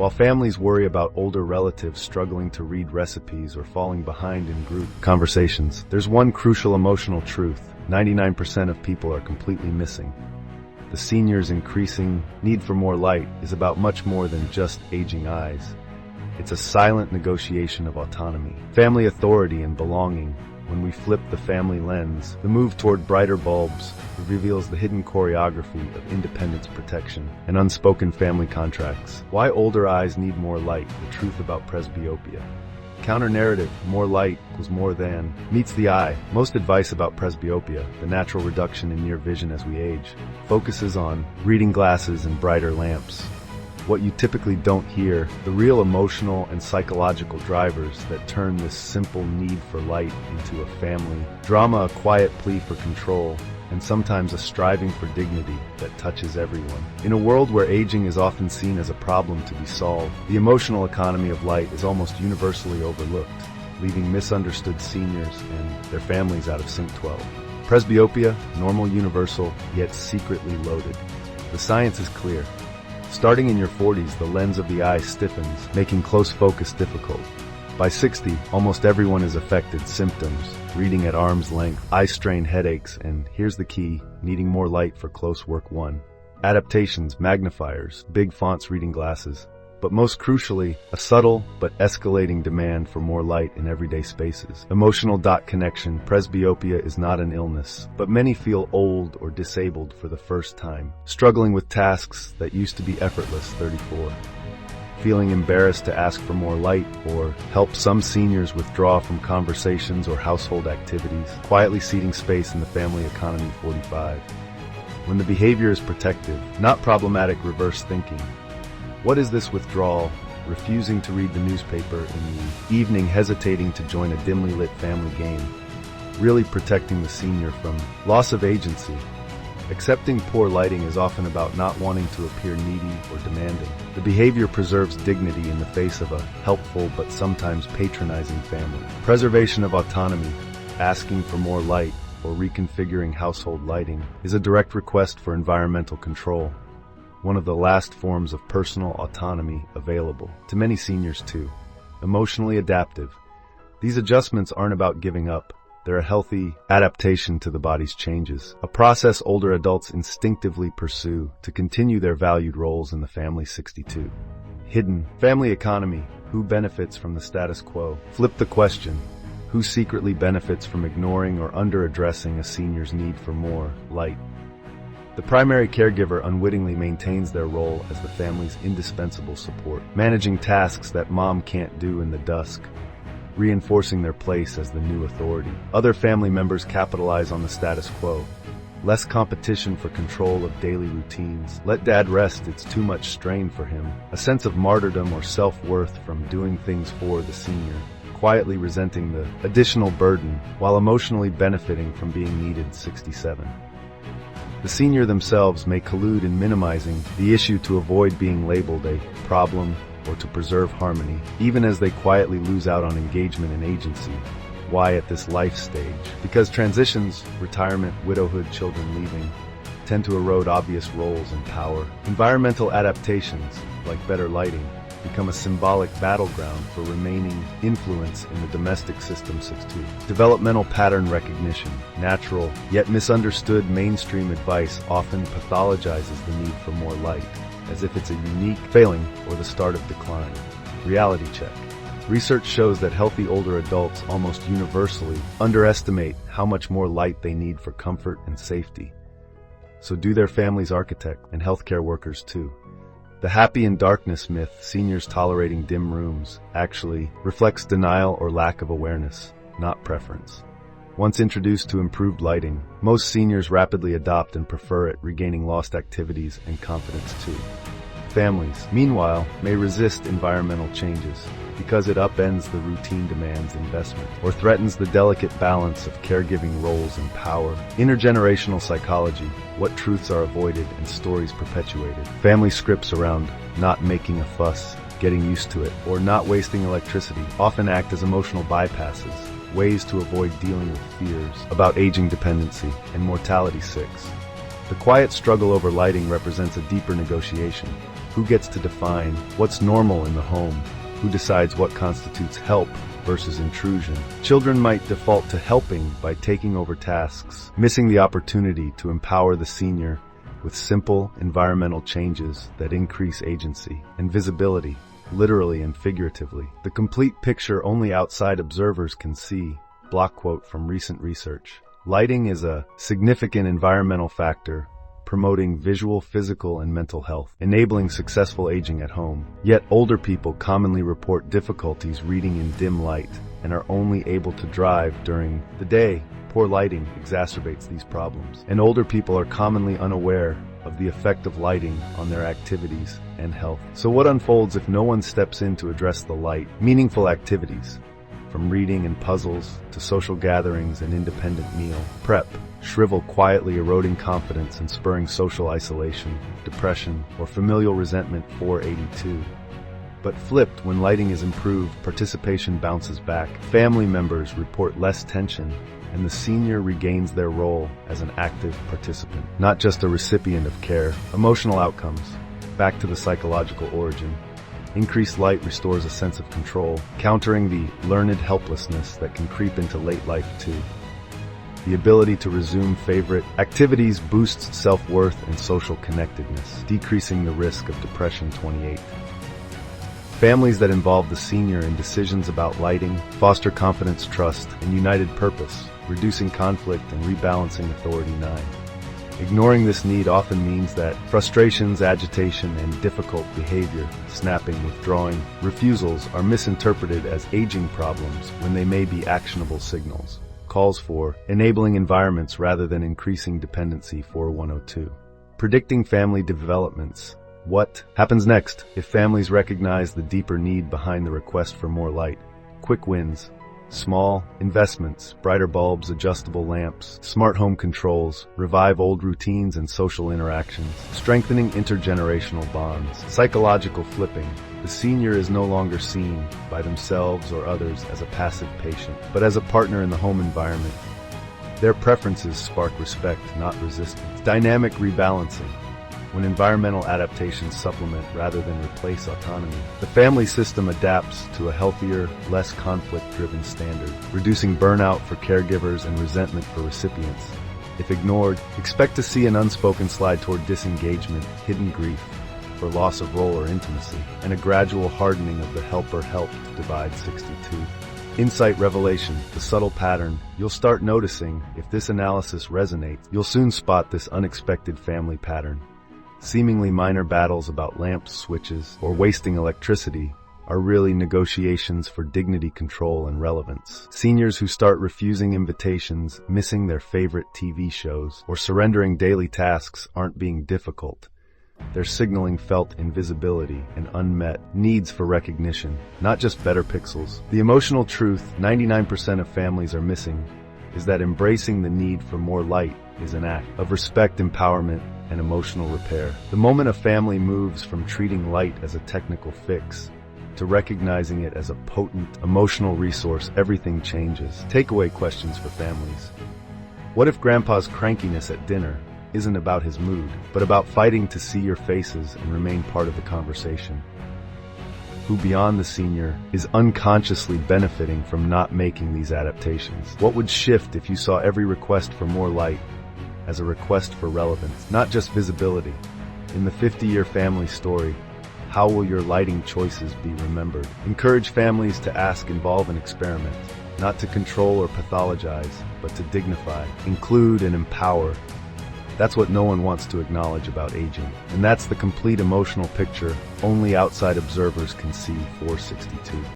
While families worry about older relatives struggling to read recipes or falling behind in group conversations, there's one crucial emotional truth 99% of people are completely missing. The senior's increasing need for more light is about much more than just aging eyes. It's a silent negotiation of autonomy, family authority, and belonging. When we flip the family lens, the move toward brighter bulbs reveals the hidden choreography of independence protection and unspoken family contracts. Why older eyes need more light, the truth about presbyopia. Counter-narrative, more light equals more than, meets the eye. Most advice about presbyopia, the natural reduction in near vision as we age, focuses on reading glasses and brighter lamps. What you typically don't hear, the real emotional and psychological drivers that turn this simple need for light into a family drama, a quiet plea for control, and sometimes a striving for dignity that touches everyone. In a world where aging is often seen as a problem to be solved, the emotional economy of light is almost universally overlooked, leaving misunderstood seniors and their families out of Sync 12. Presbyopia, normal, universal, yet secretly loaded. The science is clear. Starting in your 40s, the lens of the eye stiffens, making close focus difficult. By 60, almost everyone is affected. Symptoms: reading at arm's length, eye strain, headaches, and here's the key, needing more light for close work. 1. Adaptations: magnifiers, big fonts, reading glasses. But most crucially, a subtle but escalating demand for more light in everyday spaces. Emotional connection. Presbyopia is not an illness, but many feel old or disabled for the first time, struggling with tasks that used to be effortless. 34. Feeling embarrassed to ask for more light or help. Some seniors withdraw from conversations or household activities, quietly ceding space in the family economy. 45. When the behavior is protective, not problematic. Reverse thinking. What is this withdrawal? Refusing to read the newspaper in the evening, hesitating to join a dimly lit family game. Really protecting the senior from loss of agency. Accepting poor lighting is often about not wanting to appear needy or demanding. The behavior preserves dignity in the face of a helpful but sometimes patronizing family. Preservation of autonomy, asking for more light or reconfiguring household lighting, is a direct request for environmental control. One of the last forms of personal autonomy available to many seniors too. Emotionally adaptive. These adjustments aren't about giving up. They're a healthy adaptation to the body's changes, a process older adults instinctively pursue to continue their valued roles in the family. 62. Hidden family economy. Who benefits from the status quo? Flip the question. Who secretly benefits from ignoring or under-addressing a senior's need for more light? The primary caregiver unwittingly maintains their role as the family's indispensable support, managing tasks that mom can't do in the dusk, reinforcing their place as the new authority. Other family members capitalize on the status quo. Less competition for control of daily routines. Let dad rest, it's too much strain for him. A sense of martyrdom or self-worth from doing things for the senior, quietly resenting the additional burden while emotionally benefiting from being needed. 67. The senior themselves may collude in minimizing the issue to avoid being labeled a problem or to preserve harmony, even as they quietly lose out on engagement and agency. Why at this life stage? Because transitions, retirement, widowhood, children leaving, tend to erode obvious roles and power. Environmental adaptations, like better lighting, become a symbolic battleground for remaining influence in the domestic system. 62. Developmental pattern recognition. Natural, yet misunderstood mainstream advice often pathologizes the need for more light, as if it's a unique failing or the start of decline. Reality check. Research shows that healthy older adults almost universally underestimate how much more light they need for comfort and safety. So do their family's architect and healthcare workers too. The happy in darkness myth, seniors tolerating dim rooms, actually reflects denial or lack of awareness, not preference. Once introduced to improved lighting, most seniors rapidly adopt and prefer it, regaining lost activities and confidence too. Families, meanwhile, may resist environmental changes because it upends the routine demands investment or threatens the delicate balance of caregiving roles and power. Intergenerational psychology, what truths are avoided and stories perpetuated. Family scripts around not making a fuss, getting used to it, or not wasting electricity often act as emotional bypasses, ways to avoid dealing with fears about aging dependency and mortality. 6. The quiet struggle over lighting represents a deeper negotiation. Who gets to define what's normal in the home? Who decides what constitutes help versus intrusion? Children might default to helping by taking over tasks, missing the opportunity to empower the senior with simple environmental changes that increase agency and visibility, literally and figuratively. The complete picture only outside observers can see. Block quote from recent research. Lighting is a significant environmental factor, promoting visual, physical, and mental health, enabling successful aging at home. Yet older people commonly report difficulties reading in dim light and are only able to drive during the day. Poor lighting exacerbates these problems, and older people are commonly unaware of the effect of lighting on their activities and health. So what unfolds if no one steps in to address the light? Meaningful activities, from reading and puzzles to social gatherings and independent meal prep, shrivel, quietly eroding confidence and spurring social isolation, depression, or familial resentment. 482. But flipped, when lighting is improved, participation bounces back. Family members report less tension, and the senior regains their role as an active participant, not just a recipient of care. Emotional outcomes. Back to the psychological origin. Increased light restores a sense of control, countering the learned helplessness that can creep into late life too. The ability to resume favorite activities boosts self-worth and social connectedness, decreasing the risk of depression. 28. Families that involve the senior in decisions about lighting foster confidence, trust, and united purpose, reducing conflict and rebalancing authority. 9. Ignoring this need often means that frustrations, agitation, and difficult behavior, snapping, withdrawing, refusals, are misinterpreted as aging problems when they may be actionable signals. Calls for enabling environments rather than increasing dependency. 4102. Predicting family developments. What happens next if families recognize the deeper need behind the request for more light? Quick wins. Small investments, brighter bulbs, adjustable lamps, smart home controls, revive old routines and social interactions, strengthening intergenerational bonds, psychological flipping. The senior is no longer seen by themselves or others as a passive patient, but as a partner in the home environment. Their preferences spark respect, not resistance. Dynamic rebalancing. When environmental adaptations supplement rather than replace autonomy, the family system adapts to a healthier, less conflict-driven standard, reducing burnout for caregivers and resentment for recipients. If ignored, expect to see an unspoken slide toward disengagement, hidden grief, or loss of role or intimacy, and a gradual hardening of the helper-helped divide. 62. Insight revelation, the subtle pattern. You'll start noticing if this analysis resonates. You'll soon spot this unexpected family pattern. Seemingly minor battles about lamps, switches, or wasting electricity are really negotiations for dignity, control, and relevance. Seniors who start refusing invitations, missing their favorite TV shows, or surrendering daily tasks aren't being difficult. They're signaling felt invisibility and unmet needs for recognition, not just better pixels. The emotional truth 99% of families are missing is that embracing the need for more light is an act of respect, empowerment, and emotional repair. The moment a family moves from treating light as a technical fix to recognizing it as a potent emotional resource, everything changes. Takeaway questions for families. What if Grandpa's crankiness at dinner isn't about his mood, but about fighting to see your faces and remain part of the conversation? Who beyond the senior is unconsciously benefiting from not making these adaptations? What would shift if you saw every request for more light as a request for relevance, not just visibility? In the 50-year family story, how will your lighting choices be remembered? Encourage families to ask, involve, and experiment, not to control or pathologize, but to dignify, include, and empower. That's what no one wants to acknowledge about aging. And that's the complete emotional picture only outside observers can see. 462.